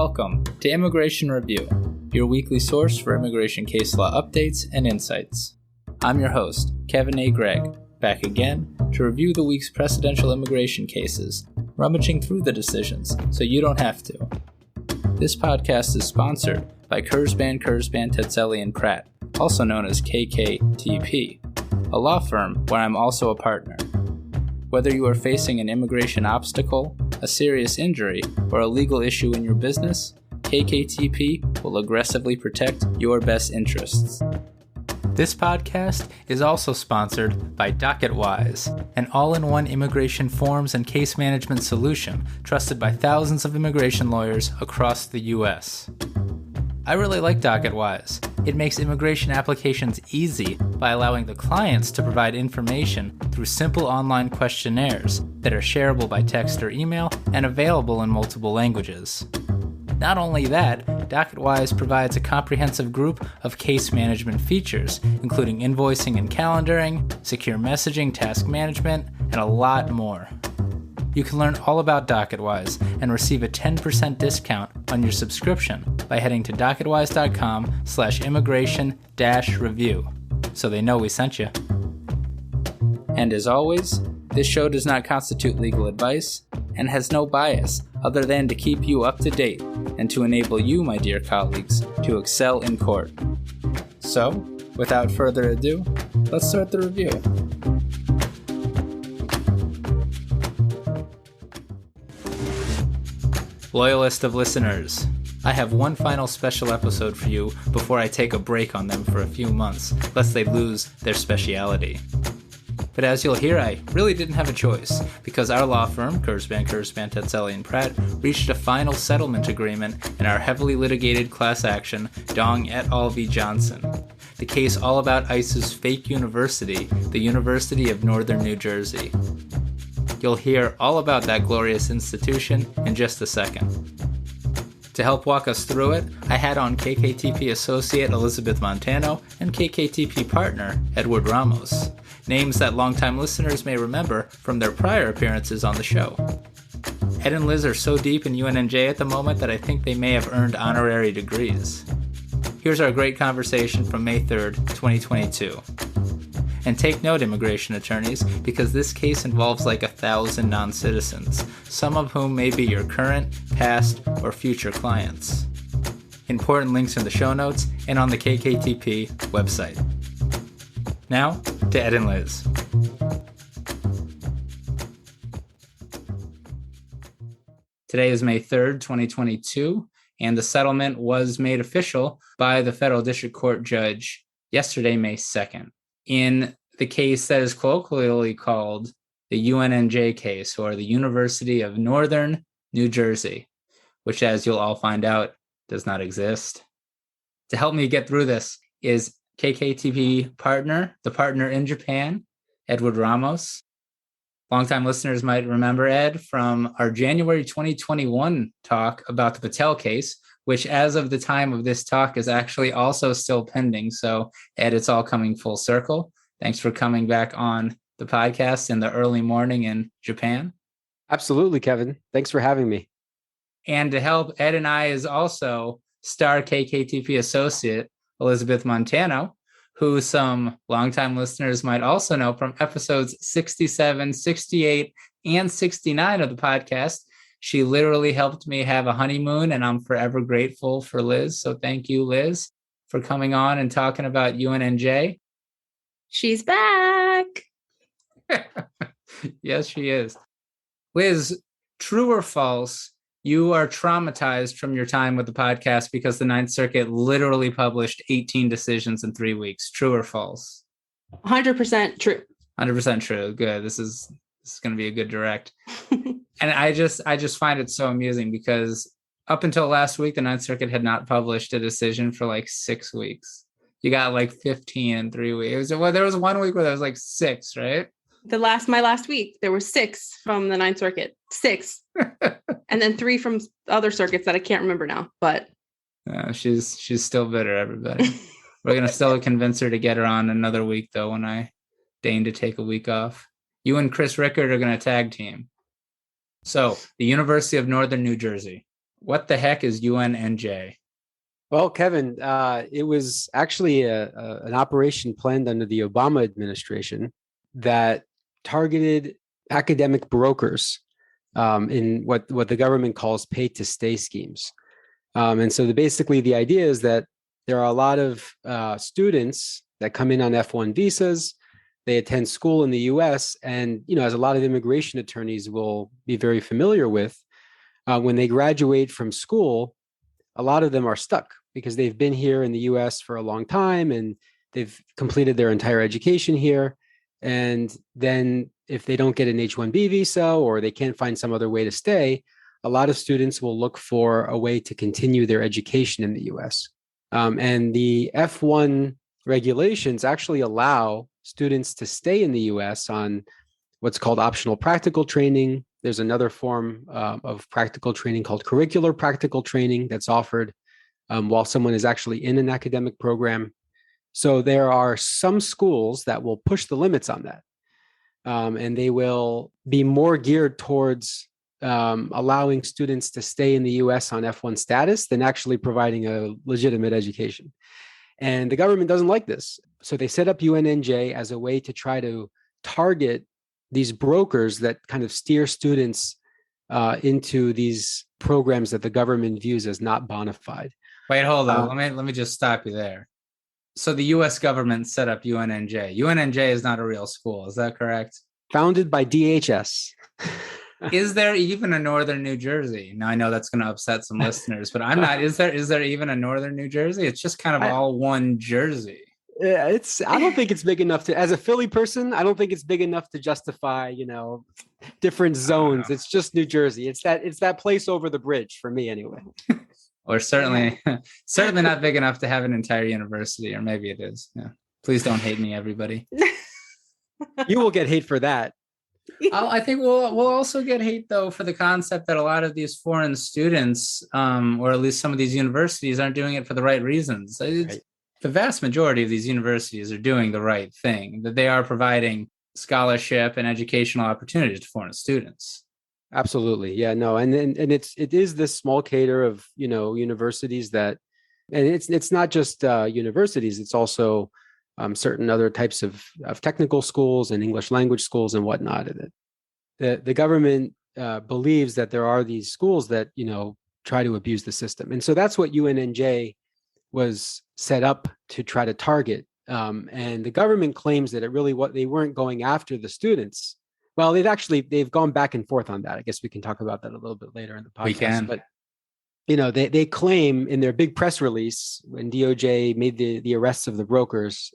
Welcome to Immigration Review, your weekly source for immigration case law updates and insights. I'm your host, Kevin A. Gregg, back again to review the week's presidential immigration cases, rummaging through the decisions so you don't have to. This podcast is sponsored by Kurzban, Tetzeli, and Pratt, also known as KKTP, a law firm where I'm also a partner. Whether you are facing an immigration obstacle, a serious injury, or a legal issue in your business, KKTP will aggressively protect your best interests. This podcast is also sponsored by DocketWise, an all-in-one immigration forms and case management solution trusted by thousands of immigration lawyers across the U.S. I really like DocketWise. It makes immigration applications easy by allowing the clients to provide information through simple online questionnaires that are shareable by text or email and available in multiple languages. Not only that, DocketWise provides a comprehensive group of case management features, including invoicing and calendaring, secure messaging, task management, and a lot more. You can learn all about DocketWise and receive a 10% discount on your subscription by heading to docketwise.com/immigration-review, so they know we sent you. And as always, this show does not constitute legal advice and has no bias other than to keep you up to date and to enable you, my dear colleagues, to excel in court. So, without further ado, let's start the review. Loyalist of listeners, I have one final special episode for you before I take a break on them for a few months, lest they lose their speciality. But as you'll hear, I really didn't have a choice, because our law firm, Kurzban, Tetzeli, and Pratt, reached a final settlement agreement in our heavily litigated class action, Dong et al. V. Johnson, the case all about ICE's fake university, the University of Northern New Jersey. You'll hear all about that glorious institution in just a second. To help walk us through it, I had on KKTP associate Elizabeth Montano and KKTP partner Edward Ramos, names that longtime listeners may remember from their prior appearances on the show. Ed and Liz are so deep in UNNJ at the moment that I think they may have earned honorary degrees. Here's our great conversation from May 3rd, 2022. And take note, immigration attorneys, because this case involves like 1,000 non-citizens, some of whom may be your current, past, or future clients. Important links in the show notes and on the KKTP website. Now, to Ed and Liz. Today is May 3rd, 2022, and the settlement was made official by the Federal District Court judge yesterday, May 2nd. In the case that is colloquially called the UNNJ case, or the University of Northern New Jersey, which, as you'll all find out, does not exist. To help me get through this is KKTP partner, the partner in Japan, Edward Ramos. Longtime listeners might remember Ed from our January 2021 talk about the Patel case, which as of the time of this talk is actually also still pending. So Ed, it's all coming full circle. Thanks for coming back on the podcast in the early morning in Japan. Absolutely, Kevin. Thanks for having me. And to help Ed and I is also star KKTP associate Elizabeth Montano, who some longtime listeners might also know from episodes 67, 68, and 69 of the podcast. She literally helped me have a honeymoon, and I'm forever grateful for Liz. So thank you, Liz, for coming on and talking about UNNJ. She's back. Yes, she is. Liz, true or false, you are traumatized from your time with the podcast because the Ninth Circuit literally published 18 decisions in 3 weeks. True or false? 100% true. 100% true. Good. This is going to be a good direct. And I just find it so amusing because up until last week, the Ninth Circuit had not published a decision for like 6 weeks. You got like 15 in 3 weeks. Well, there was 1 week where there was like 6, right? My last week, there were 6 from the Ninth Circuit. 6. And then 3 from other circuits that I can't remember now. But she's still bitter, everybody. We're going to still convince her to get her on another week, though, when I deign to take a week off. You and Chris Rickard are going to tag team. So, the University of Northern New Jersey. What the heck is UNNJ? Well, Kevin, it was actually an operation planned under the Obama administration that targeted academic brokers in what the government calls pay to stay schemes. And so basically the idea is that there are a lot of students that come in on F1 visas. They attend school in the US. And, as a lot of immigration attorneys will be very familiar with, when they graduate from school, a lot of them are stuck because they've been here in the US for a long time and they've completed their entire education here. And then if they don't get an H-1B visa or they can't find some other way to stay, a lot of students will look for a way to continue their education in the US. And the F1 regulations actually allow students to stay in the US on what's called optional practical training. There's another form of practical training called curricular practical training that's offered while someone is actually in an academic program. So there are some schools that will push the limits on that. And they will be more geared towards allowing students to stay in the US on F1 status than actually providing a legitimate education. And the government doesn't like this. So they set up UNNJ as a way to try to target these brokers that kind of steer students into these programs that the government views as not bona fide. Wait, hold on. Let me just stop you there. So the U.S. government set up UNNJ. UNNJ is not a real school. Is that correct? Founded by DHS. Is there even a Northern New Jersey? Now I know that's going to upset some listeners, but I'm not. Is there even a Northern New Jersey? It's just kind of all one Jersey. I don't think it's big enough to, as a Philly person, I don't think it's big enough to justify, different zones. It's just New Jersey. It's that place over the bridge for me anyway. Or certainly not big enough to have an entire university, or maybe it is. Yeah. Please don't hate me, everybody. You will get hate for that. I think we'll also get hate, though, for the concept that a lot of these foreign students, or at least some of these universities, aren't doing it for the right reasons. Right. The vast majority of these universities are doing the right thing, that they are providing scholarship and educational opportunities to foreign students. Absolutely. Yeah, no. And it is this small cadre of, universities that, and it's not just universities, it's also certain other types of technical schools and English language schools and whatnot. The government believes that there are these schools that, try to abuse the system. And so that's what UNNJ was set up to try to target. And the government claims that they weren't going after the students. Well, they've gone back and forth on that. I guess we can talk about that a little bit later in the podcast. We can. But, they claim in their big press release when DOJ made the arrests of the brokers,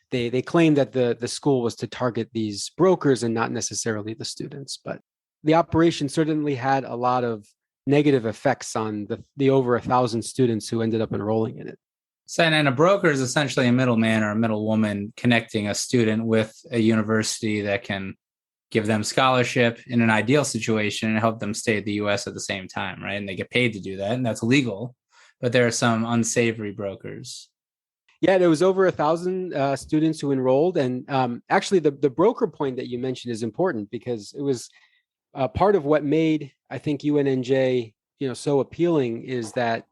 they claim that the school was to target these brokers and not necessarily the students. But the operation certainly had a lot of negative effects on the over 1,000 students who ended up enrolling in it. So, and a broker is essentially a middleman or a middlewoman connecting a student with a university that can give them scholarship in an ideal situation and help them stay at the U.S. at the same time, right? And they get paid to do that, and that's legal. But there are some unsavory brokers. Yeah, there was over 1,000 students who enrolled. And actually, the broker point that you mentioned is important because it was part of what made, I think, UNNJ, so appealing is that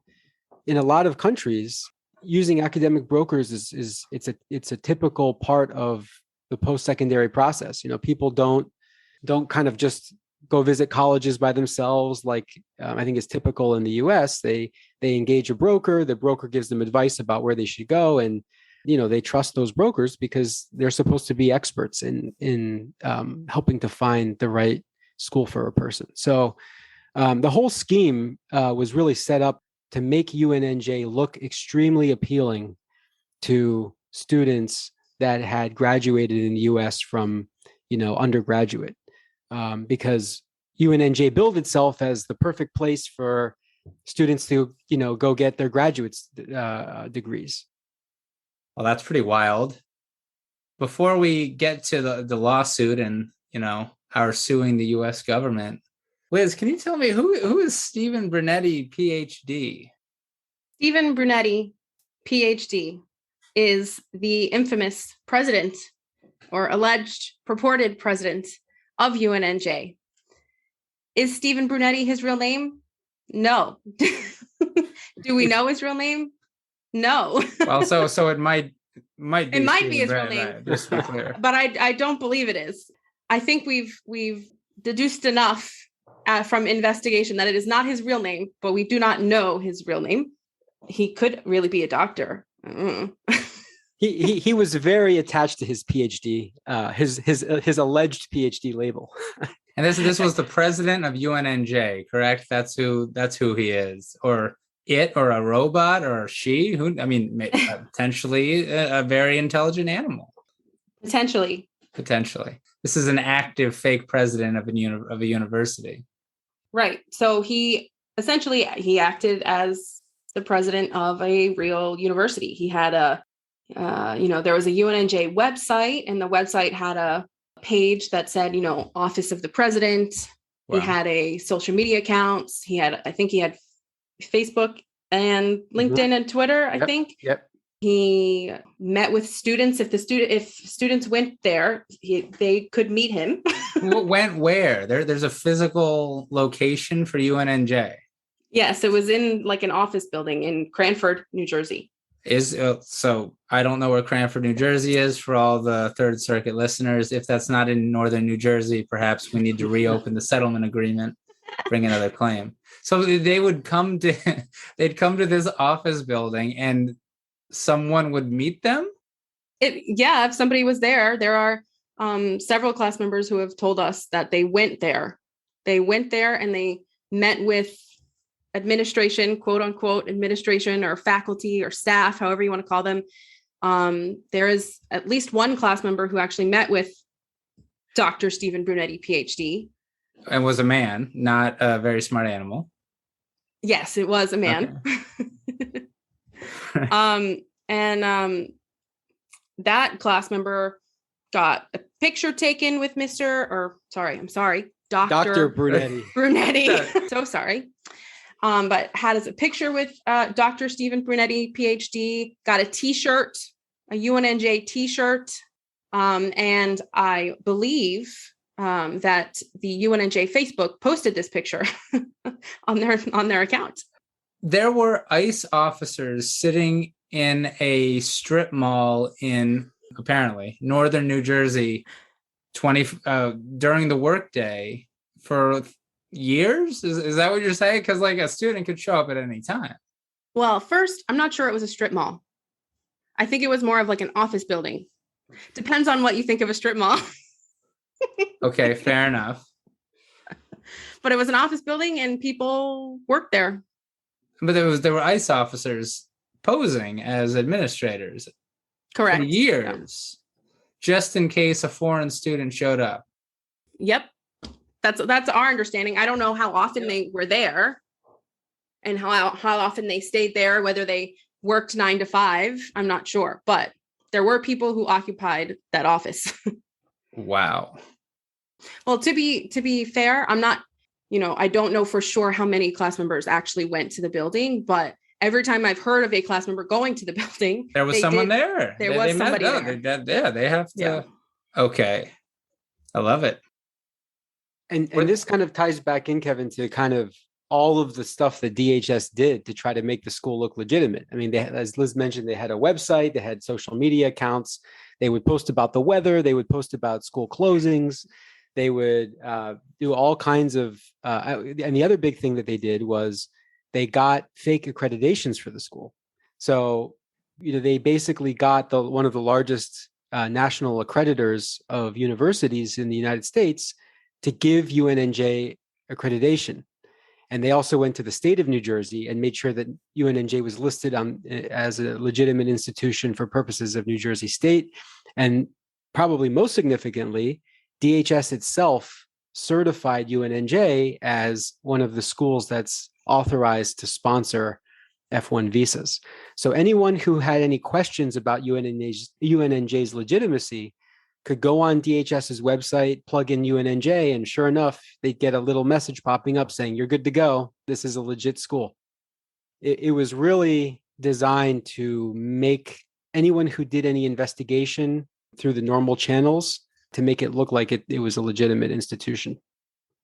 in a lot of countries, using academic brokers it's a typical part of the post-secondary process. People don't kind of just go visit colleges by themselves. Like I think it's typical in the US, they engage a broker, the broker gives them advice about where they should go. And, they trust those brokers because they're supposed to be experts in helping to find the right school for a person. So the whole scheme was really set up to make UNNJ look extremely appealing to students that had graduated in the US from, undergraduate, because UNNJ billed itself as the perfect place for students to, go get their graduate's degrees. Well, that's pretty wild. Before we get to the lawsuit and, our suing the U.S. government, Liz, can you tell me who is Stephen Brunetti, PhD? Stephen Brunetti, PhD, is the infamous president or alleged purported president of UNNJ. Is Stephen Brunetti his real name? No. Do we know his real name? No. Well, so it might be. It might be Steve, his real right, name. right, just to be clear. But I don't believe it is. I think we've deduced enough from investigation that it is not his real name, but we do not know his real name. He could really be a doctor. He was very attached to his PhD, his alleged PhD label. And this was the president of UNNJ, correct? That's who he is, or it, or a robot, or she. Who? I mean, potentially a very intelligent animal. Potentially. This is an active fake president of a university. Right. So he acted as the president of a real university. He had there was a UNNJ website, and the website had a page that said, Office of the President. Wow. He had a social media accounts. I think he had Facebook and LinkedIn and Twitter, I think. Yep. He met with students. If students went there, they could meet him. Went where? There's a physical location for UNNJ. Yes, it was in like an office building in Cranford, New Jersey. So I don't know where Cranford, New Jersey is for all the Third Circuit listeners. If that's not in northern New Jersey, perhaps we need to reopen the settlement agreement, bring another claim. So they'd come to this office building and someone would meet them? If somebody was there. There are several class members who have told us that they went there. They went there and they met with administration, quote unquote, administration or faculty or staff, however you want to call them. There is at least one class member who actually met with Dr. Stephen Brunetti, PhD. And was a man, not a very smart animal. Yes, it was a man. Okay. That class member got a picture taken with Dr. Brunetti. Brunetti. So sorry. But had a picture with Dr. Stephen Brunetti, PhD, got a t-shirt, a UNNJ t-shirt. And I believe that the UNNJ Facebook posted this picture on their account. There were ICE officers sitting in a strip mall in, apparently, northern New Jersey during the workday for years? Is that what you're saying? Because like a student could show up at any time. Well, first, I'm not sure it was a strip mall. I think it was more of like an office building. Depends on what you think of a strip mall. Okay, fair enough. But it was an office building and people worked there. But there were ICE officers posing as administrators. Correct. For years, just in case a foreign student showed up. Yep. That's our understanding. I don't know how often they were there and how often they stayed there, whether they worked 9 to 5. I'm not sure, but there were people who occupied that office. Wow. Well, to be fair, I'm not, I don't know for sure how many class members actually went to the building, but every time I've heard of a class member going to the building, there was someone there. There was somebody there. They have to. Yeah. Okay. I love it. And this kind of ties back in, Kevin, to kind of all of the stuff that DHS did to try to make the school look legitimate. I mean, as Liz mentioned, they had a website, they had social media accounts, they would post about the weather, they would post about school closings, they would do all kinds of, and the other big thing that they did was they got fake accreditations for the school. So, they basically got one of the largest national accreditors of universities in the United States to give UNNJ accreditation. And they also went to the state of New Jersey and made sure that UNNJ was listed as a legitimate institution for purposes of New Jersey state. And probably most significantly, DHS itself certified UNNJ as one of the schools that's authorized to sponsor F1 visas. So anyone who had any questions about UNNJ's legitimacy could go on DHS's website, plug in UNNJ, and sure enough, they'd get a little message popping up saying, you're good to go. This is a legit school. It was really designed to make anyone who did any investigation through the normal channels to make it look like it was a legitimate institution.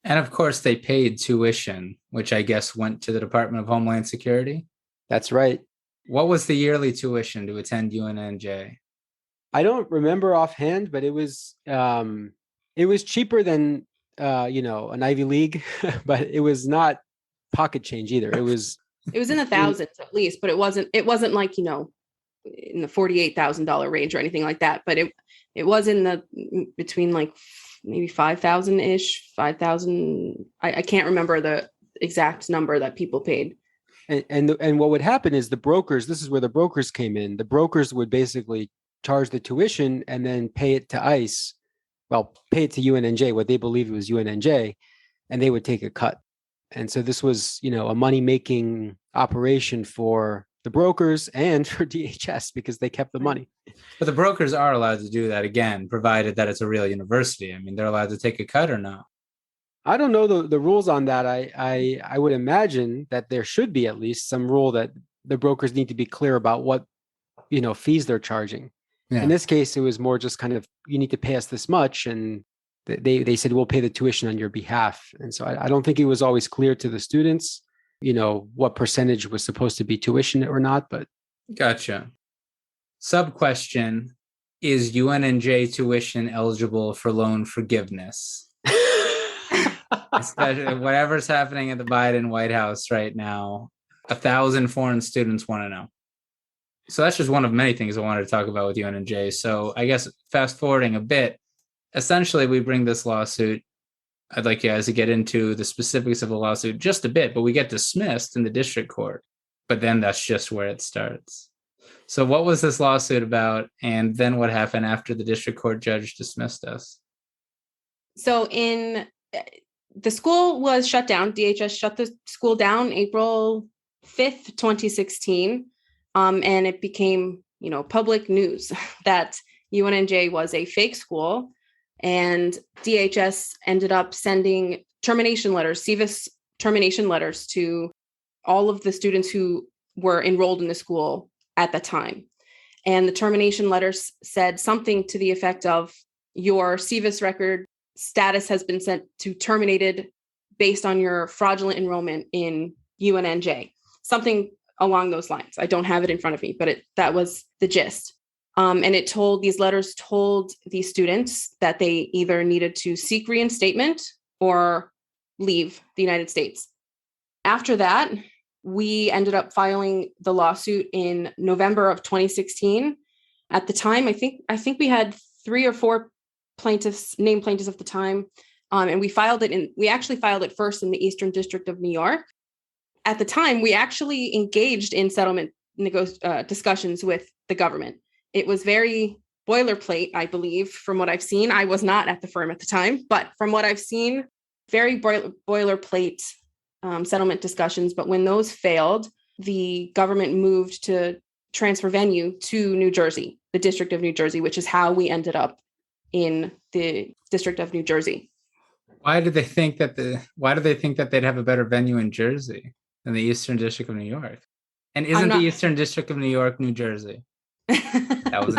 And of course, they paid tuition, which I guess went to the Department of Homeland Security. That's right. What was the yearly tuition to attend UNNJ? I don't remember offhand, but it was cheaper than an Ivy League, but it was not pocket change either. It was in the thousands at least, but it wasn't like, in the $48,000 range or anything like that. But it was in the between like maybe 5,000 ish, 5,000. I can't remember the exact number that people paid. And what would happen is the brokers, this is where the brokers came in. The brokers would basically charge the tuition and then pay it to ICE. Well, pay it to UNNJ, what they believed was UNNJ, and they would take a cut. And so this was, a money-making operation for the brokers and for DHS because they kept the money. But the brokers are allowed to do that again, provided that it's a real university. I mean, they're allowed to take a cut or no? I don't know the rules on that. I would imagine that there should be at least some rule that the brokers need to be clear about what, fees they're charging. Yeah. In this case, it was more just kind of, you need to pay us this much. And they said, we'll pay the tuition on your behalf. And so I don't think it was always clear to the students, what percentage was supposed to be tuition or not. But gotcha. Sub question, is UNNJ tuition eligible for loan forgiveness? Especially whatever's happening at the Biden White House right now, 1,000 foreign students want to know. So that's just one of many things I wanted to talk about with UNNJ. So I guess fast forwarding a bit, essentially we bring this lawsuit. I'd like you guys to get into the specifics of the lawsuit just a bit, but we get dismissed in the district court. But then that's just where it starts. So what was this lawsuit about? And then what happened after the district court judge dismissed us? So the school was shut down. DHS shut the school down April 5th, 2016. And it became, public news that UNNJ was a fake school, and DHS ended up sending termination letters, CVIS termination letters to all of the students who were enrolled in the school at the time. And the termination letters said something to the effect of, your CVIS record status has been sent to terminated based on your fraudulent enrollment in UNNJ, something along those lines. I don't have it in front of me, but that was the gist. And these letters told these students that they either needed to seek reinstatement or leave the United States. After that, we ended up filing the lawsuit in November of 2016. At the time, I think we had 3 or 4 named plaintiffs at the time. And we actually filed it first in the Eastern District of New York. At the time, we actually engaged in settlement discussions with the government. It was very boilerplate, I believe, from what I've seen. I was not at the firm at the time, but from what I've seen, very boilerplate settlement discussions. But when those failed, the government moved to transfer venue to New Jersey, the District of New Jersey, which is how we ended up in the District of New Jersey. Why do they think that they'd have a better venue in Jersey than the Eastern District of New York? And isn't the Eastern District of New York, New Jersey? That was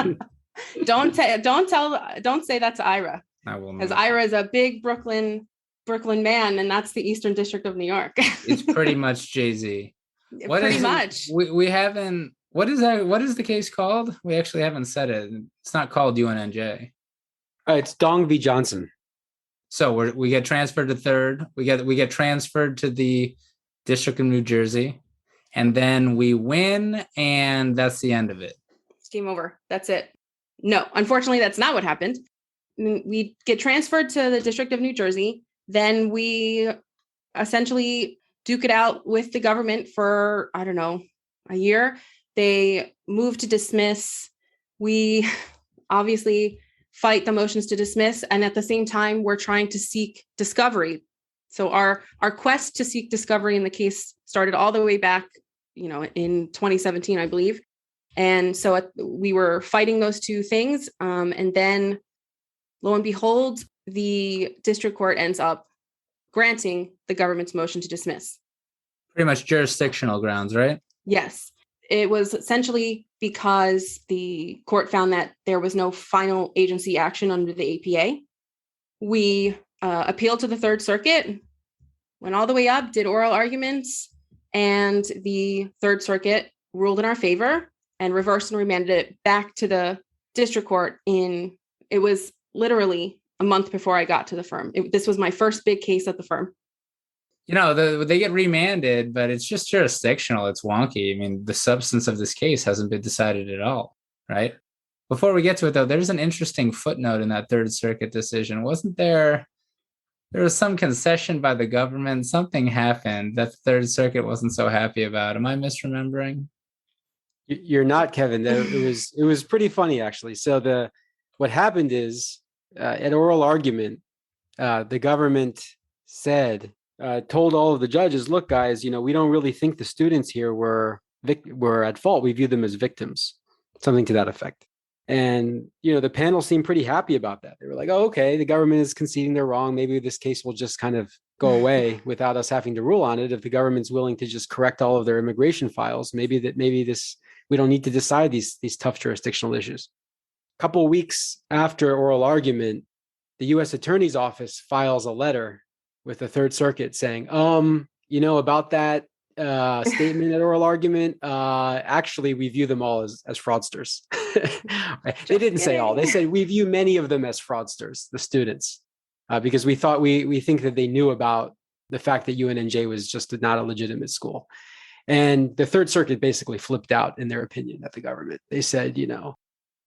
Don't say that to Ira. I will not. Because Ira is a big Brooklyn man, and that's the Eastern District of New York. It's pretty much Jay-Z. Pretty much. We haven't. What is that? What is the case called? We actually haven't said it. It's not called UNNJ. It's Dong v. Johnson. So we get transferred to third. We get transferred to the District of New Jersey, and then we win, and that's the end of it. It's game over. That's it. No, unfortunately, that's not what happened. We get transferred to the District of New Jersey. Then we essentially duke it out with the government for, I don't know, a year. They move to dismiss. We obviously fight the motions to dismiss. And at the same time, we're trying to seek discovery. So our quest to seek discovery in the case started all the way back, in 2017, I believe. And so we were fighting those two things. And then lo and behold, the district court ends up granting the government's motion to dismiss. Pretty much jurisdictional grounds, right? Yes. It was essentially because the court found that there was no final agency action under the APA. We appealed to the Third Circuit, went all the way up, did oral arguments, and the Third Circuit ruled in our favor and reversed and remanded it back to the district court it was literally a month before I got to the firm. This was my first big case at the firm. They get remanded, but it's just jurisdictional. It's wonky. I mean, the substance of this case hasn't been decided at all, right? Before we get to it, though, there's an interesting footnote in that Third Circuit decision. Wasn't there? There was some concession by the government. Something happened that the Third Circuit wasn't so happy about. Am I misremembering? You're not, Kevin. It was pretty funny, actually. So what happened is at oral argument, the government told all of the judges, look, guys, we don't really think the students here were at fault. We view them as victims, something to that effect. And, the panel seemed pretty happy about that. They were like, oh, okay, the government is conceding they're wrong. Maybe this case will just kind of go away without us having to rule on it. If the government's willing to just correct all of their immigration files, maybe we don't need to decide these tough jurisdictional issues. A couple of weeks after oral argument, the U.S. Attorney's Office files a letter with the Third Circuit saying, about that statement at oral argument, actually, we view them all as fraudsters. They didn't say all. They said we view many of them as fraudsters, the students, because we think that they knew about the fact that UNNJ was just not a legitimate school. And the Third Circuit basically flipped out in their opinion at the government. They said,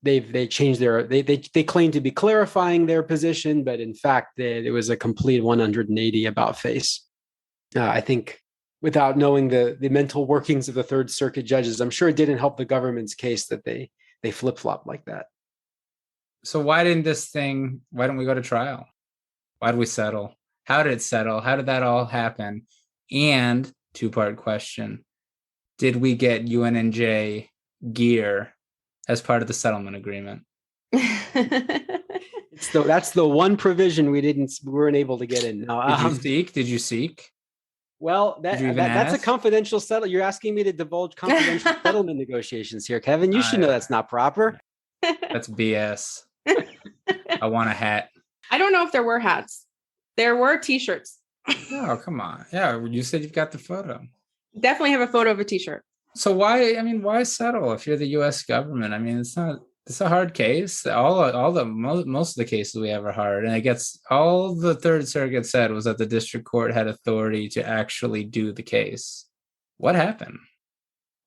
they changed they claimed to be clarifying their position, but in fact, it was a complete 180 about face. I think without knowing the mental workings of the Third Circuit judges, I'm sure it didn't help the government's case that they flip-flop like that. So why didn't we go to trial? Why did we settle? How did it settle? How did that all happen? And two-part question, did we get UNNJ gear as part of the settlement agreement? That's the one provision we weren't able to get in. No, Did you seek? Well, that's a confidential settlement. You're asking me to divulge confidential settlement negotiations here, Kevin. You should know that's not proper. That's BS. I want a hat. I don't know if there were hats. There were T-shirts. Oh, come on. Yeah, you said you've got the photo. Definitely have a photo of a T-shirt. So why settle if you're the U.S. government? I mean, it's a hard case. Most of the cases we have are hard, and all the Third Circuit said was that the district court had authority to actually do the case. What happened?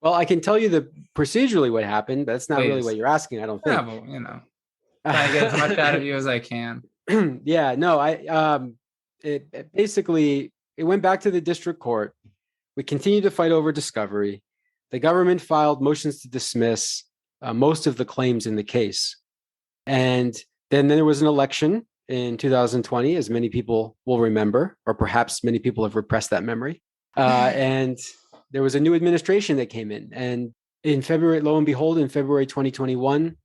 Well, I can tell you procedurally what happened. That's not really what you're asking, I don't think. Yeah, but trying to get as much out of you as I can. Yeah, no, it basically went back to the district court. We continued to fight over discovery. The government filed motions to dismiss most of the claims in the case. And then there was an election in 2020, as many people will remember, or perhaps many people have repressed that memory. And there was a new administration that came in. And in February, lo and behold, in February 2021,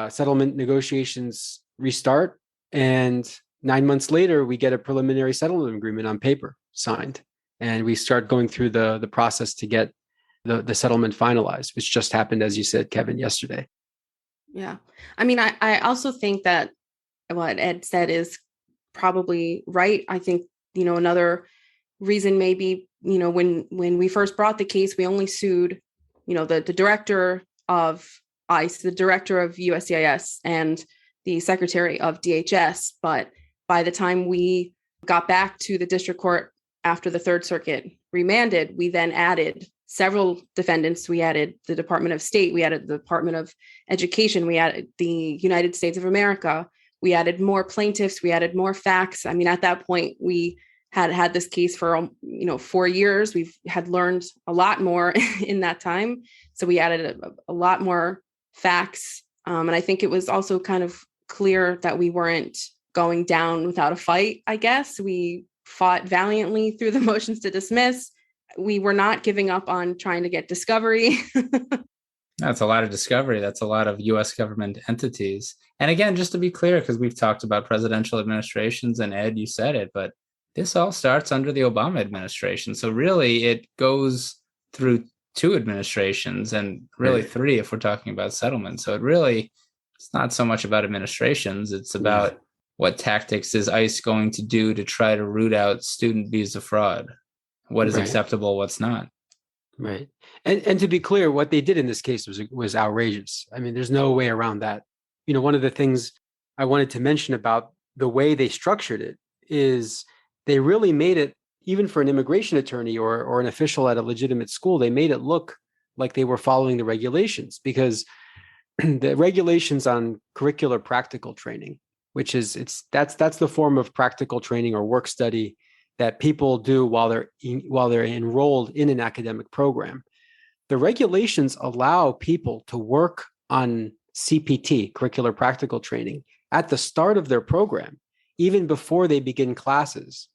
settlement negotiations restart. And 9 months later, we get a preliminary settlement agreement on paper signed. And we start going through the process to get the settlement finalized, which just happened, as you said, Kevin, yesterday. Yeah. I mean, I also think that what Ed said is probably right. I think, another reason maybe, when we first brought the case, we only sued, the director of ICE, the director of USCIS, and the secretary of DHS. But by the time we got back to the district court after the Third Circuit remanded, we then added several defendants. We added the Department of State, we added the Department of Education, we added the United States of America, we added more plaintiffs, we added more facts. I mean, at that point, we had this case for 4 years. We've had learned a lot more in that time. So we added a lot more facts. And I think it was also kind of clear that we weren't going down without a fight, I guess. We fought valiantly through the motions to dismiss. We were not giving up on trying to get discovery. That's a lot of discovery. That's a lot of U.S. government entities. And again, just to be clear, because we've talked about presidential administrations, and Ed, you said it, but this all starts under the Obama administration. So really, it goes through 2 administrations, and really 3 if we're talking about settlement. So it's not so much about administrations. It's about what tactics is ICE going to do to try to root out student visa fraud? What is acceptable, what's not? Right. And to be clear, what they did in this case was outrageous. I mean, there's no way around that. One of the things I wanted to mention about the way they structured it is they really made it, even for an immigration attorney or an official at a legitimate school, they made it look like they were following the regulations, because the regulations on curricular practical training, which is that's the form of practical training or work study that people do while they're enrolled in an academic program. The regulations allow people to work on CPT, curricular practical training, at the start of their program, even before they begin classes,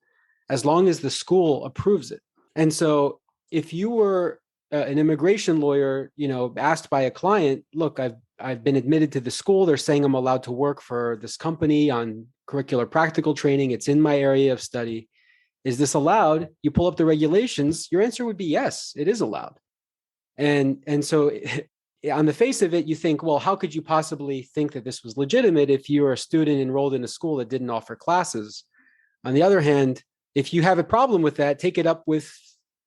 as long as the school approves it. And so if you were an immigration lawyer, asked by a client, look, I've been admitted to the school. They're saying I'm allowed to work for this company on curricular practical training. It's in my area of study. Is this allowed? You pull up the regulations, your answer would be yes, it is allowed. And so on the face of it, you think, well, how could you possibly think that this was legitimate if you're a student enrolled in a school that didn't offer classes? On the other hand, if you have a problem with that, take it up with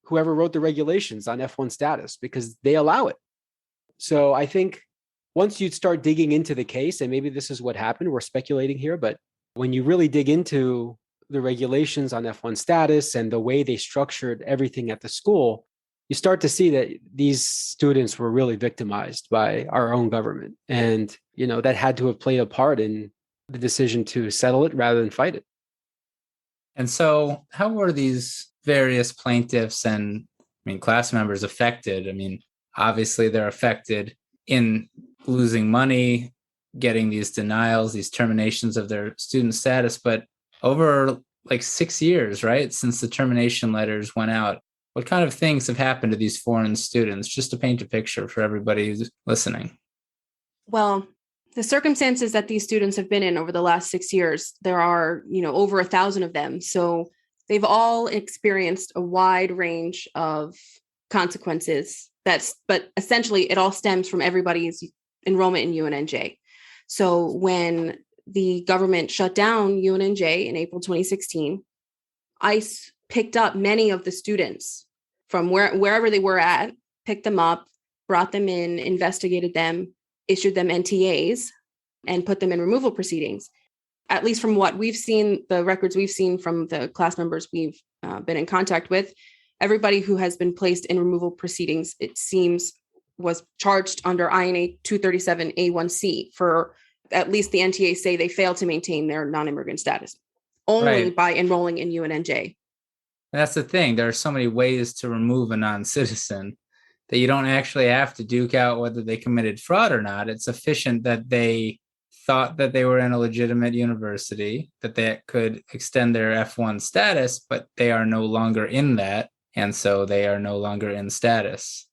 whoever wrote the regulations on F1 status, because they allow it. So I think once you start digging into the case, and maybe this is what happened, we're speculating here, but when you really dig into the regulations on F1 status and the way they structured everything at the school, you start to see that these students were really victimized by our own government. And, that had to have played a part in the decision to settle it rather than fight it. And so how were these various plaintiffs and class members affected? Obviously they're affected in losing money, getting these denials, these terminations of their student status, but over 6 years, right, since the termination letters went out, what kind of things have happened to these foreign students, just to paint a picture for everybody who's listening? Well, the circumstances that these students have been in over the last 6 years, there are, over 1,000 of them. So they've all experienced a wide range of consequences. But essentially it all stems from everybody's enrollment in UNNJ. So when the government shut down UNNJ in April 2016, ICE picked up many of the students from wherever they were at, picked them up, brought them in, investigated them, issued them NTAs, and put them in removal proceedings. At least from what we've seen, the records we've seen from the class members we've been in contact with, everybody who has been placed in removal proceedings, it seems, was charged under INA 237A1C for, at least the NTA say, they failed to maintain their non-immigrant status only by enrolling in UNNJ. That's the thing. There are so many ways to remove a non-citizen that you don't actually have to duke out whether they committed fraud or not. It's sufficient that they thought that they were in a legitimate university, that they could extend their F1 status, but they are no longer in that. And so they are no longer in status.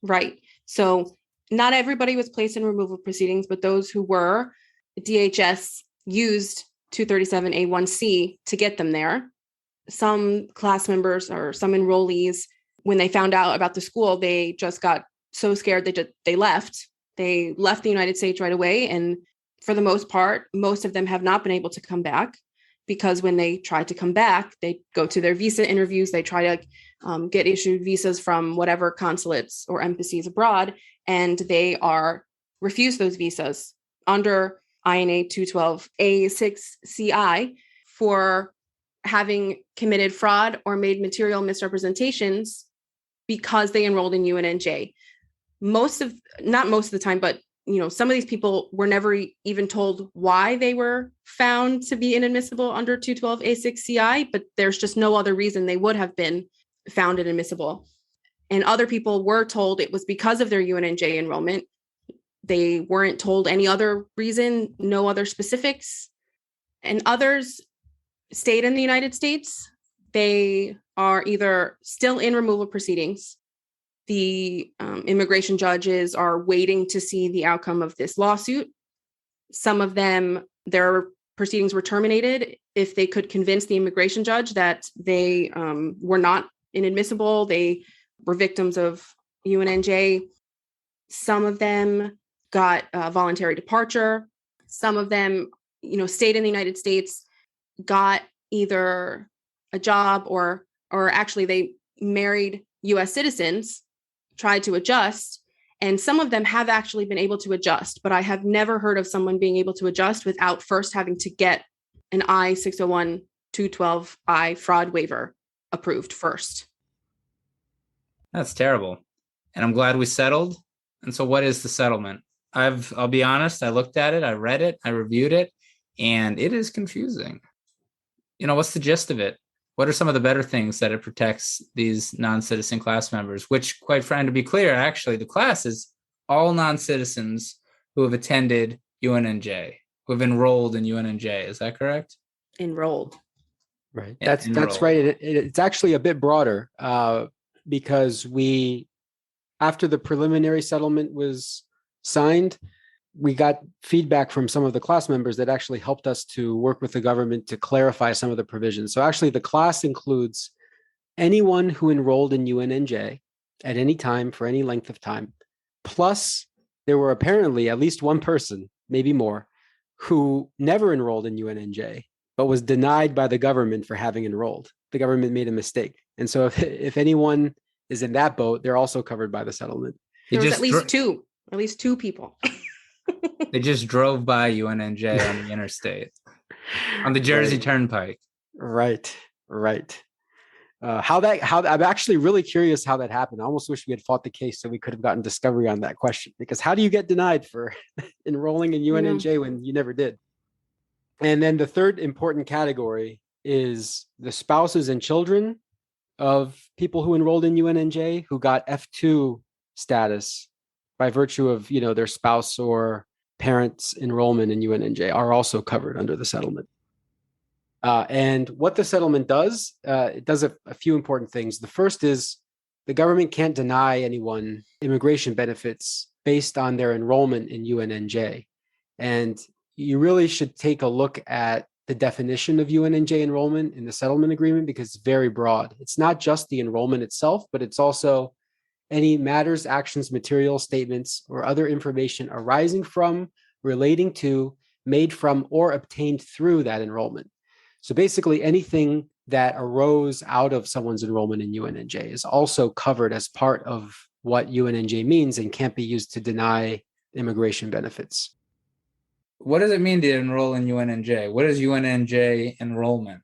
Right. So not everybody was placed in removal proceedings, but those who were, DHS used 237A1C to get them there. Some class members or some enrollees, when they found out about the school, they just got so scared they left. They left the United States right away. And for the most part, most of them have not been able to come back, because when they try to come back, they go to their visa interviews. They try to get issued visas from whatever consulates or embassies abroad, and they are refused those visas under INA 212A6CI for having committed fraud or made material misrepresentations because they enrolled in UNNJ. Not most of the time, but some of these people were never even told why they were found to be inadmissible under 212A6CI, but there's just no other reason they would have been found inadmissible. And other people were told it was because of their UNNJ enrollment. They weren't told any other reason, no other specifics. And others stayed in the United States. They are either still in removal proceedings. The immigration judges are waiting to see the outcome of this lawsuit. Some of them, their proceedings were terminated if they could convince the immigration judge that they were not inadmissible. They were victims of UNNJ. Some of them got voluntary departure. Some of them stayed in the United States, got either a job or actually they married US citizens, tried to adjust. And some of them have actually been able to adjust, but I have never heard of someone being able to adjust without first having to get an I-601-212I fraud waiver approved first. That's terrible. And I'm glad we settled. And so what is the settlement? I'll be honest, I looked at it, I read it, I reviewed it, and it is confusing. What's the gist of it? What are some of the better things that it protects these non-citizen class members? Which, quite frankly, to be clear, actually, the class is all non-citizens who have attended UNNJ, who have enrolled in UNNJ. Is that correct? Enrolled. Right. That's right. It's actually a bit broader because after the preliminary settlement was signed, we got feedback from some of the class members that actually helped us to work with the government to clarify some of the provisions. So actually the class includes anyone who enrolled in UNNJ at any time for any length of time. Plus, there were apparently at least one person, maybe more, who never enrolled in UNNJ, but was denied by the government for having enrolled. The government made a mistake. And so if anyone is in that boat, they're also covered by the settlement. There was at least two people. They just drove by UNNJ on the interstate, on the Jersey Turnpike. Right. I'm actually really curious how that happened. I almost wish we had fought the case so we could have gotten discovery on that question, because how do you get denied for enrolling in UNNJ when you never did? And then the third important category is the spouses and children of people who enrolled in UNNJ who got F2 status by virtue of, their spouse or parents' enrollment in UNNJ are also covered under the settlement. And what the settlement does, it does a few important things. The first is the government can't deny anyone immigration benefits based on their enrollment in UNNJ. And you really should take a look at the definition of UNNJ enrollment in the settlement agreement because it's very broad. It's not just the enrollment itself, but it's also any matters, actions, materials, statements, or other information arising from, relating to, made from, or obtained through that enrollment. So basically anything that arose out of someone's enrollment in UNNJ is also covered as part of what UNNJ means and can't be used to deny immigration benefits. What does it mean to enroll in UNNJ? What is UNNJ enrollment?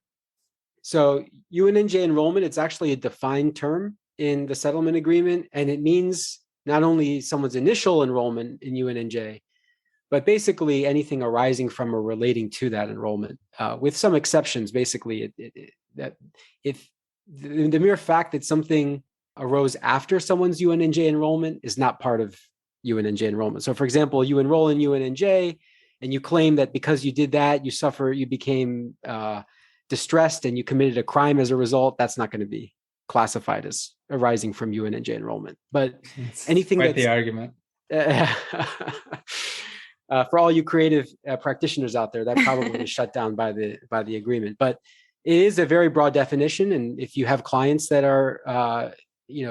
So UNNJ enrollment, it's actually a defined term in the settlement agreement, and it means not only someone's initial enrollment in UNNJ, but basically anything arising from or relating to that enrollment, with some exceptions. Basically, that if the mere fact that something arose after someone's UNNJ enrollment is not part of UNNJ enrollment. So, for example, you enroll in UNNJ and you claim that because you did that, you became distressed and you committed a crime as a result. That's not going to be classified as arising from UNNJ enrollment. But anything that's the argument. For all you creative practitioners out there, that probably is shut down by the agreement. But it is a very broad definition, and if you have clients that are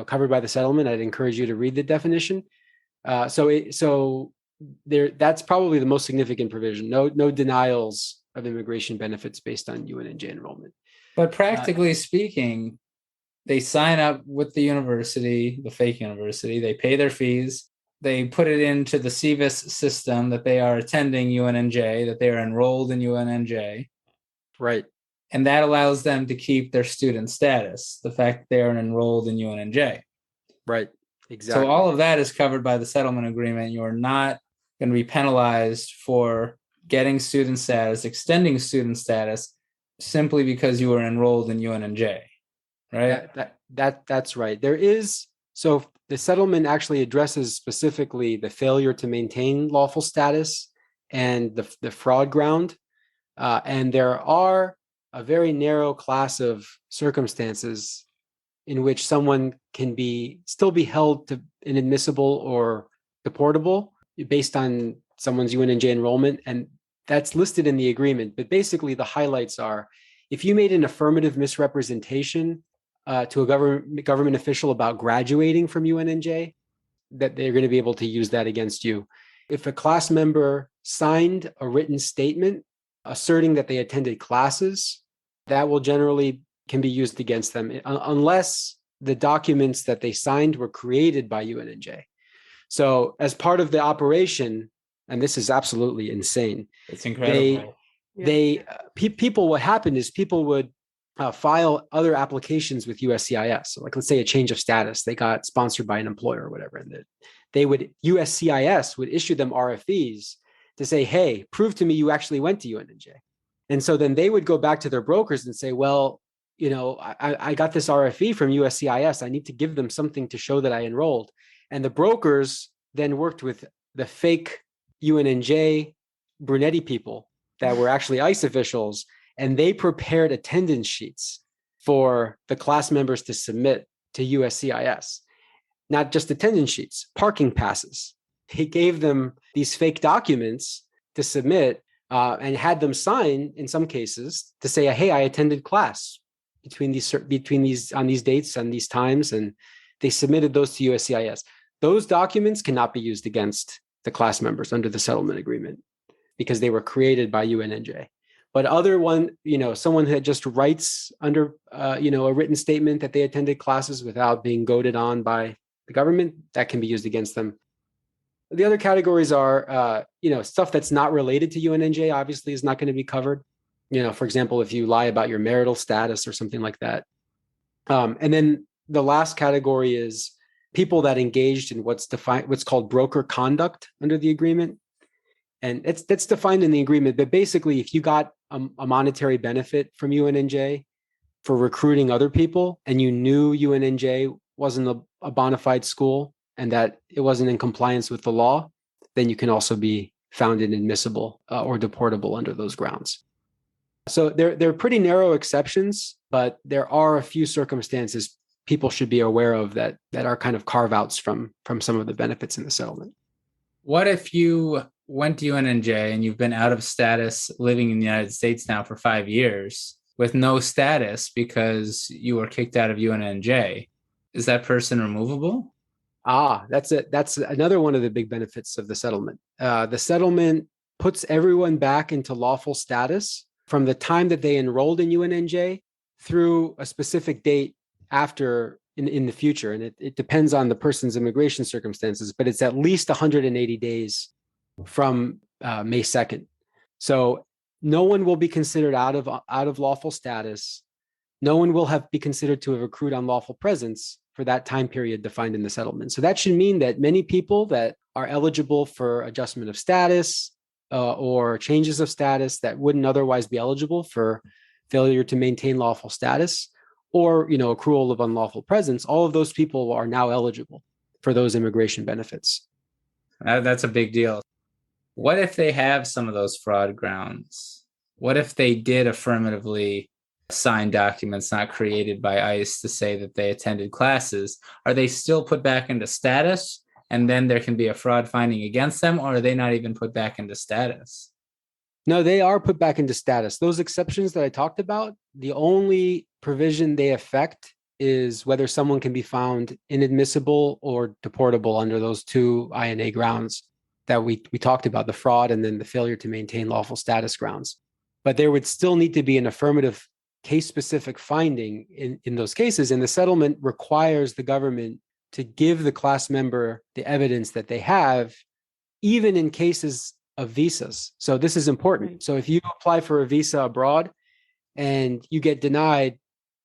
covered by the settlement, I'd encourage you to read the definition. So that's probably the most significant provision. No denials of immigration benefits based on UNNJ enrollment. But practically speaking, they sign up with the university, the fake university. They pay their fees. They put it into the CVIS system that they are attending UNNJ, that they are enrolled in UNNJ. Right. And that allows them to keep their student status, the fact that they are enrolled in UNNJ. Right. Exactly. So all of that is covered by the settlement agreement. You're not going to be penalized for getting student status, extending student status, simply because you were enrolled in UNNJ, right? That's right. So the settlement actually addresses specifically the failure to maintain lawful status and the fraud ground. And there are a very narrow class of circumstances in which someone can still be held to inadmissible or deportable based on someone's UNNJ enrollment. And that's listed in the agreement. But basically the highlights are, if you made an affirmative misrepresentation to a government official about graduating from UNNJ, that they're going to be able to use that against you. If a class member signed a written statement asserting that they attended classes, that will generally can be used against them unless the documents that they signed were created by UNNJ. So as part of the operation, and this is absolutely insane. It's incredible. People, what happened is people would file other applications with USCIS. So like, let's say a change of status, they got sponsored by an employer or whatever. And USCIS would issue them RFEs to say, hey, prove to me you actually went to UNNJ. And so then they would go back to their brokers and say, well, I got this RFE from USCIS. I need to give them something to show that I enrolled. And the brokers then worked with the fake UNNJ Brunetti people that were actually ICE officials, and they prepared attendance sheets for the class members to submit to USCIS. Not just attendance sheets, parking passes. He gave them these fake documents to submit and had them sign in some cases to say, hey, I attended class between these on these dates and these times, and they submitted those to USCIS. Those documents cannot be used against the class members under the settlement agreement because they were created by UNNJ. But someone that just writes under a written statement that they attended classes without being goaded on by the government, that can be used against them. The other categories are stuff that's not related to UNNJ, obviously is not going to be covered. For example, if you lie about your marital status or something like that. And then the last category is people that engaged in what's called broker conduct under the agreement. And that's defined in the agreement. But basically, if you got a monetary benefit from UNNJ for recruiting other people and you knew UNNJ wasn't a bona fide school and that it wasn't in compliance with the law, then you can also be found inadmissible or deportable under those grounds. So they're pretty narrow exceptions, but there are a few circumstances people should be aware of that are kind of carve-outs from some of the benefits in the settlement. What if you went to UNNJ and you've been out of status living in the United States now for 5 years with no status because you were kicked out of UNNJ? Is that person removable? That's another one of the big benefits of the settlement. The settlement puts everyone back into lawful status from the time that they enrolled in UNNJ through a specific date after in the future. And it depends on the person's immigration circumstances, but it's at least 180 days from May 2nd. So no one will be considered out of lawful status. No one will be considered to have accrued unlawful presence for that time period defined in the settlement. So that should mean that many people that are eligible for adjustment of status or changes of status that wouldn't otherwise be eligible for failure to maintain lawful status or accrual of unlawful presence, all of those people are now eligible for those immigration benefits. That's a big deal. What if they have some of those fraud grounds? What if they did affirmatively sign documents not created by ICE to say that they attended classes? Are they still put back into status and then there can be a fraud finding against them, or are they not even put back into status? No, they are put back into status. Those exceptions that I talked about, the only provision they affect is whether someone can be found inadmissible or deportable under those two INA grounds that we talked about, the fraud and then the failure to maintain lawful status grounds. But there would still need to be an affirmative case-specific finding in those cases, and the settlement requires the government to give the class member the evidence that they have, even in cases of visas. So this is important. Right. So if you apply for a visa abroad and you get denied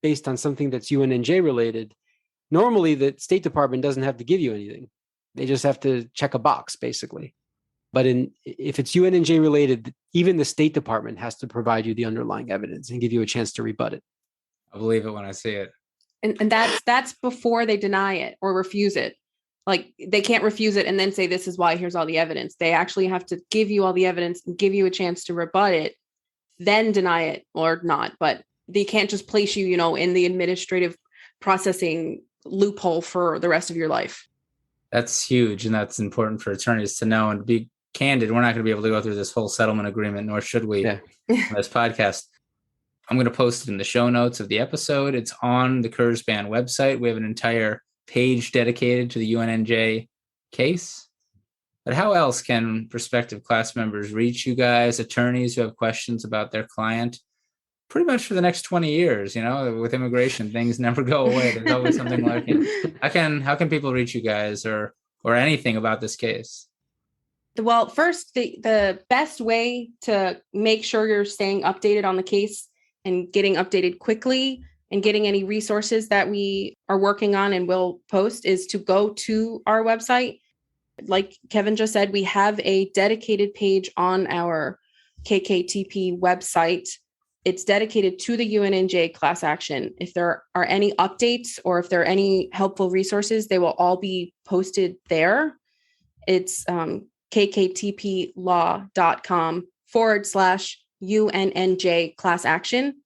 based on something that's UNNJ related, normally the State Department doesn't have to give you anything. They just have to check a box, basically. But if it's UNNJ related, even the State Department has to provide you the underlying evidence and give you a chance to rebut it. I believe it when I see it. And that's before they deny it or refuse it. Like, they can't refuse it and then say, this is why, here's all the evidence. They actually have to give you all the evidence and give you a chance to rebut it, then deny it or not. But they can't just place you, in the administrative processing loophole for the rest of your life. That's huge. And that's important for attorneys to know. And to be candid, we're not going to be able to go through this whole settlement agreement, nor should we on this podcast. I'm going to post it in the show notes of the episode. It's on the Kurzban website. We have an entire page dedicated to the UNNJ case. But how else can prospective class members reach you guys, attorneys who have questions about their client, pretty much for the next 20 years? With immigration, things never go away. There's always something lurking. How can people reach you guys or anything about this case? Well, first, the best way to make sure you're staying updated on the case and getting updated quickly and getting any resources that we are working on and will post is to go to our website. Like Kevin just said, we have a dedicated page on our KKTP website. It's dedicated to the UNNJ class action. If there are any updates or if there are any helpful resources, they will all be posted there. It's kkTPlaw.com/UNNJ class action.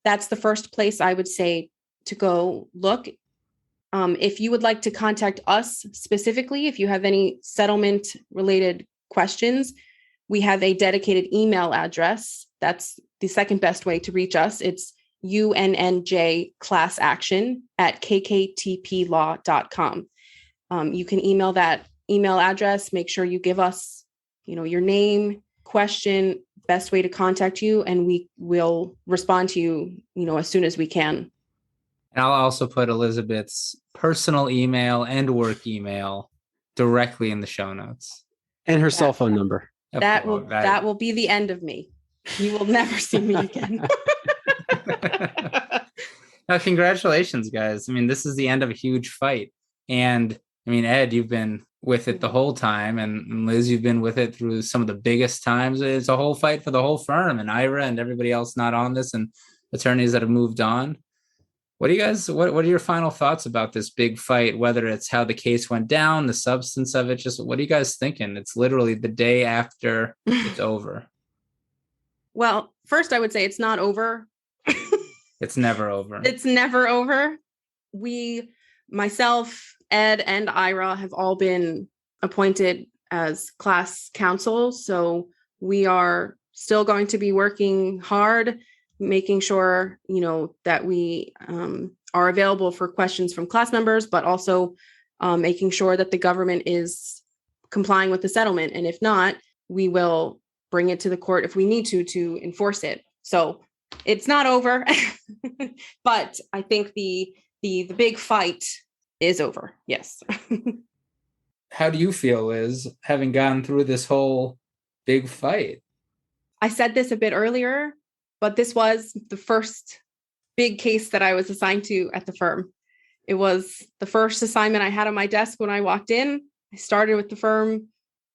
That's the first place I would say to go look. If you would like to contact us specifically, if you have any settlement related questions, we have a dedicated email address. That's the second best way to reach us. It's UNNJclassaction@kkTPlaw.com. You can email that email address. Make sure you give us, your name, question, best way to contact you, and we will respond to you, as soon as we can. And I'll also put Elizabeth's personal email and work email directly in the show notes. And her cell phone number. That will be the end of me. You will never see me again. Now, congratulations, guys. I mean, this is the end of a huge fight. And I mean, Ed, you've been with it the whole time. And Liz, you've been with it through some of the biggest times. It's a whole fight for the whole firm, and Ira and everybody else not on this, and attorneys that have moved on. What do you guys, what are your final thoughts about this big fight, whether it's how the case went down, the substance of it? Just what are you guys thinking? It's literally the day after it's over. Well, first I would say it's not over. It's never over. It's never over. Myself, Ed, and Ira have all been appointed as class counsel. So we are still going to be working hard, making sure, that we are available for questions from class members, but also making sure that the government is complying with the settlement. And if not, we will bring it to the court if we need to enforce it. So it's not over, but I think the big fight is over. Yes. How do you feel, Liz, having gone through this whole big fight? I said this a bit earlier, but this was the first big case that I was assigned to at the firm. It was the first assignment I had on my desk when I walked in. I started with the firm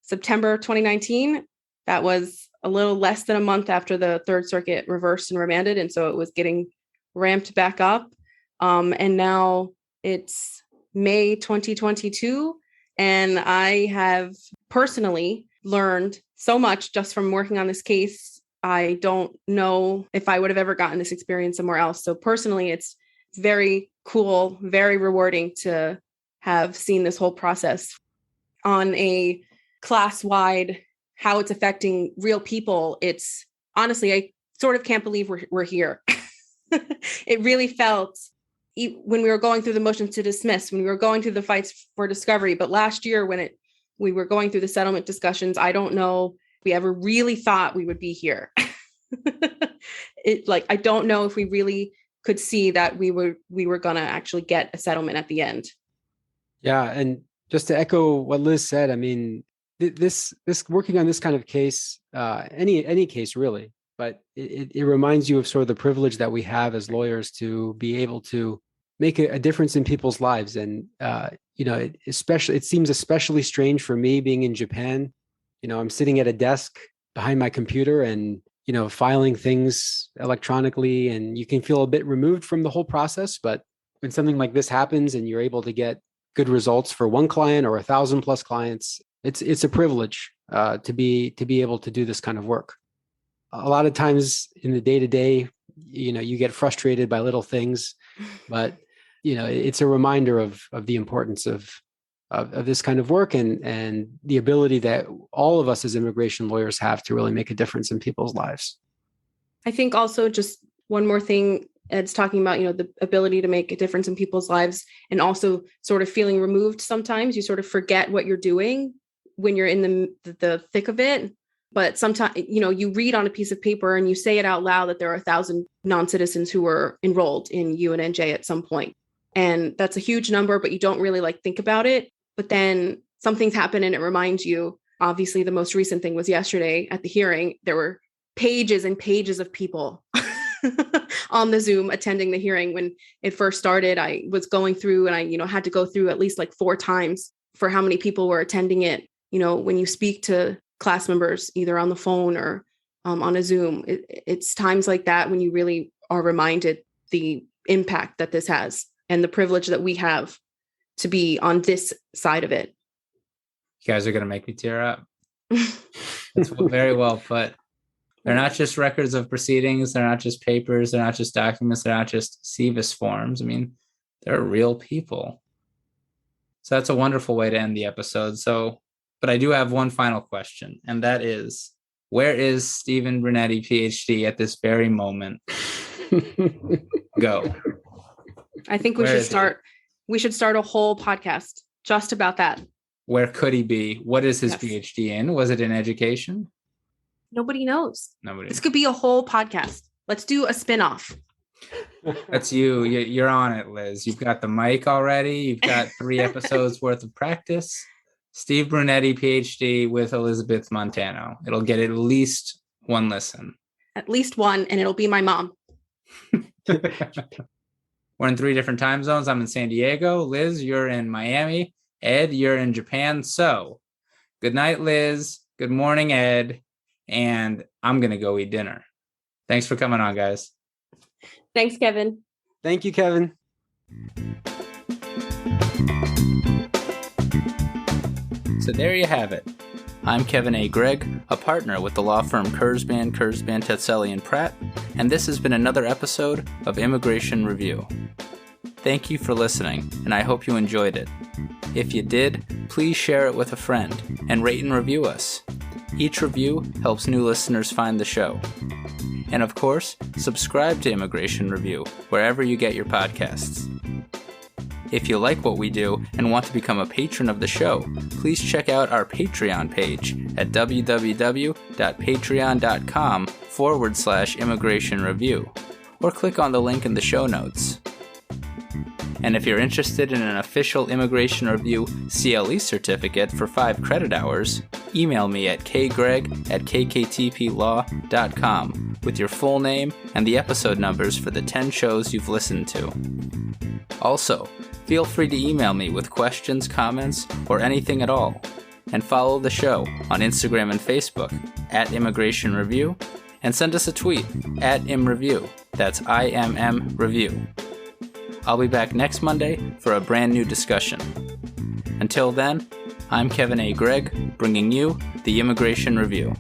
September 2019. That was a little less than a month after the Third Circuit reversed and remanded. And so it was getting ramped back up. And now it's May 2022. And I have personally learned so much just from working on this case. I don't know if I would have ever gotten this experience somewhere else. So personally, it's very cool, very rewarding to have seen this whole process on a class-wide, how it's affecting real people. It's honestly, I sort of can't believe we're here. It really felt when we were going through the motions to dismiss, when we were going through the fights for discovery, but last year when we were going through the settlement discussions, I don't know if we ever really thought we would be here. I don't know if we really could see that we were going to actually get a settlement at the end. Yeah. And just to echo what Liz said, I mean, this working on this kind of case, any case really, but it reminds you of sort of the privilege that we have as lawyers to be able to make a difference in people's lives. And, it seems especially strange for me being in Japan. I'm sitting at a desk behind my computer and, filing things electronically, and you can feel a bit removed from the whole process. But when something like this happens and you're able to get good results for one client or 1,000+ clients, it's a privilege to be able to do this kind of work. A lot of times in the day-to-day, you get frustrated by little things, but it's a reminder of the importance of this kind of work and the ability that all of us as immigration lawyers have to really make a difference in people's lives. I think also just one more thing, Ed's talking about, the ability to make a difference in people's lives and also sort of feeling removed sometimes. You sort of forget what you're doing when you're in the thick of it. But sometimes, you read on a piece of paper and you say it out loud that there are 1,000 non-citizens who were enrolled in UNNJ at some point. And that's a huge number, but you don't really think about it. But then something's happened and it reminds you. Obviously, the most recent thing was yesterday at the hearing. There were pages and pages of people on the Zoom attending the hearing. When it first started, I was going through and I, had to go through at least 4 times for how many people were attending it. When you speak to class members, either on the phone or on a Zoom, it's times like that when you really are reminded the impact that this has and the privilege that we have to be on this side of it. You guys are going to make me tear up. That's very well put. They're not just records of proceedings. They're not just papers. They're not just documents. They're not just SEVIS forms. I mean, they're real people. So that's a wonderful way to end the episode. But I do have one final question, and that is, where is Stephen Brunetti, PhD, at this very moment? Go. I think we should start a whole podcast just about that. Where could he be? What is his PhD in? Was it in education? Nobody knows. This could be a whole podcast. Let's do a spinoff. That's you. You're on it, Liz. You've got the mic already. You've got 3 episodes worth of practice. Steve Brunetti, PhD, with Elizabeth Montano. It'll get at least 1 listen. At least 1, and it'll be my mom. We're in 3 different time zones. I'm in San Diego. Liz, you're in Miami. Ed, you're in Japan. So, good night, Liz. Good morning, Ed. And I'm going to go eat dinner. Thanks for coming on, guys. Thanks, Kevin. Thank you, Kevin. So there you have it. I'm Kevin A. Gregg, a partner with the law firm Kurzban, Tetzeli, and Pratt, and this has been another episode of Immigration Review. Thank you for listening, and I hope you enjoyed it. If you did, please share it with a friend and rate and review us. Each review helps new listeners find the show. And of course, subscribe to Immigration Review wherever you get your podcasts. If you like what we do and want to become a patron of the show, please check out our Patreon page at www.patreon.com/Immigration Review, or click on the link in the show notes. And if you're interested in an official Immigration Review CLE certificate for 5 credit hours, email me at kgreg@kktplaw.com with your full name and the episode numbers for the 10 shows you've listened to. Also, feel free to email me with questions, comments, or anything at all. And follow the show on Instagram and Facebook at Immigration Review, and send us a tweet at ImReview. That's IMM Review. I'll be back next Monday for a brand new discussion. Until then, I'm Kevin A. Gregg, bringing you the Immigration Review.